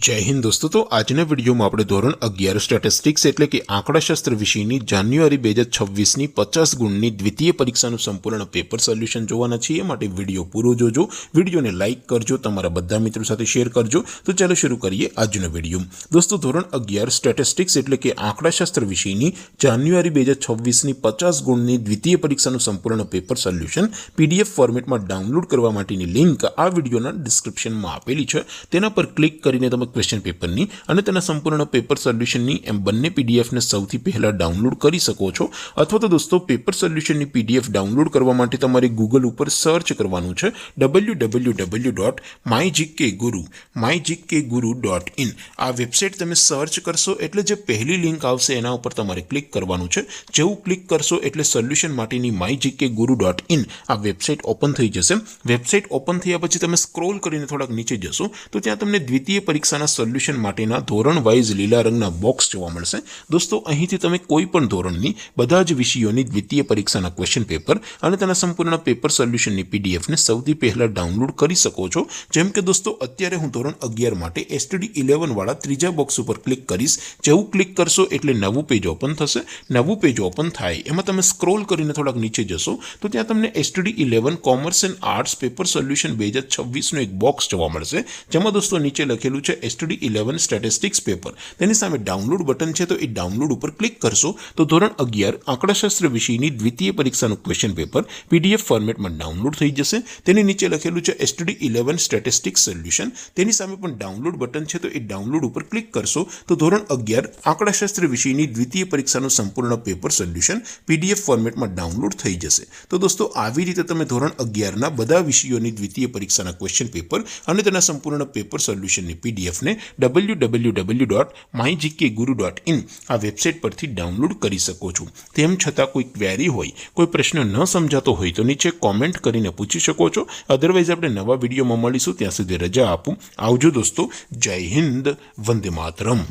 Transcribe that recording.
जय हिंद दोस्तों। तो आज वीडियो में આપણે ધોરણ 11 સ્ટેટિસ્ટિક્સ એટલે કે આંકડાશાસ્ત્ર વિષયની જાન્યુઆરી 2026ની 50 ગુણની દ્વિતીય પરીક્ષાનું સંપૂર્ણ પેપર સોલ્યુશન જોવાના છીએ। માટે વિડિયો પૂરો જોજો, વિડિયોને લાઈક કરજો, તમારા બધા મિત્રો સાથે શેર કરજો। તો ચાલો શરૂ કરીએ આજનો વિડિયો। દોસ્તો ધોરણ 11 સ્ટેટિસ્ટિક્સ એટલે કે આંકડાશાસ્ત્ર વિષયની જાન્યુઆરી 2026ની 50 ગુણની દ્વિતીય પરીક્ષાનું સંપૂર્ણ પેપર સોલ્યુશન PDF ફોર્મેટમાં ડાઉનલોડ કરવા માટેની લિંક આ વિડિયોના ડિસ્ક્રિપ્શનમાં આપેલી છે। તેના પર ક્લિક કરીને તમે क्वेश्चन पेपर नी અને તેના સંપૂર્ણ પેપર સોલ્યુશન ની એમ બંને પીડીએફ ને સૌથી પહેલા ડાઉનલોડ કરી શકો છો। અથવા તો દોસ્તો પેપર સોલ્યુશન ની પીડીએફ ડાઉનલોડ કરવા માટે તમારે ગૂગલ ઉપર સર્ચ કરવાનું છે www.mygkguru.in। આ વેબસાઇટ તમે સર્ચ કરશો એટલે જે પહેલી લિંક આવશે એના ઉપર તમારે ક્લિક કરવાનું છે। જેવું ક્લિક કરશો એટલે સોલ્યુશન માટેની mygkguru.in આ વેબસાઇટ ઓપન થઈ જશે। વેબસાઇટ ઓપન થયા પછી તમે સ્ક્રોલ કરીને થોડાક નીચે જશો તો ત્યાં તમને દ્વિતીય પરીક્ષા સોલ્યુશન માટેના ધોરણ વાઇઝ લીલા રંગના બોક્સ જોવા મળશે। દોસ્તો અહીંથી તમે કોઈ પણ ધોરણની બધા જ વિષયોની દ્વિતીય પરીક્ષાના ક્વેશ્ચન પેપર અને તેના સંપૂર્ણ પેપર સોલ્યુશનની પીડીએફ ને સૌથી પહેલા ડાઉનલોડ કરી શકો છો। જેમ કે દોસ્તો અત્યારે હું ધોરણ 11 માટે STD 11 વાળા ત્રીજા બોક્સ ઉપર ક્લિક કરીશ। જેવું ક્લિક કરશો એટલે નવું પેજ ઓપન થશે। નવું પેજ ઓપન થાય એમાં તમે સ્ક્રોલ કરીને થોડાક નીચે જશો તો ત્યાં તમને STD 11 commerce and arts paper solution 2026 નો એક બોક્સ જોવા મળશે। જેમાં દોસ્તો નીચે લખેલું છે STD 11 સ્ટેટિસ્ટિક્સ પેપર। તેની સામે ડાઉનલોડ બટન છે તો એ ડાઉનલોડ ઉપર ક્લિક કરશો તો ધોરણ 11 આંકડાશાસ્ત્ર વિષયની દ્વિતીય પરીક્ષાનું ક્વેશ્ચન પેપર PDF ફોર્મેટમાં ડાઉનલોડ થઈ જશે। તેની નીચે લખેલું છે STD 11 સ્ટેટિસ્ટિક્સ સોલ્યુશન। તેની સામે પણ ડાઉનલોડ બટન છે તો એ ડાઉનલોડ ઉપર ક્લિક કરશો તો ધોરણ 11 આંકડાશાસ્ત્ર વિષયની દ્વિતીય પરીક્ષાનું સંપૂર્ણ પેપર સોલ્યુશન PDF ફોર્મેટમાં ડાઉનલોડ થઈ જશે। તો દોસ્તો આવી રીતે તમે ધોરણ 11 ના બધા વિષયોની દ્વિતીય પરીક્ષાના ક્વેશ્ચન પેપર અને તેના સંપૂર્ણ પેપર સોલ્યુશનની PDF ને www.mygkguru.in આ વેબસાઇટ પરથી ડાઉનલોડ કરી શકો છો। તેમ છતાં કોઈ ક્વેરી હોય, કોઈ પ્રશ્ન ન સમજાતો હોય તો નીચે કોમેન્ટ કરીને પૂછી શકો છો। અધરવાઇઝ આપણે નવા વિડીયોમાં મળીશું, ત્યાં સુધી રજા આપું। આવજો દોસ્તો। જય હિન્દ, વંદે માતરમ।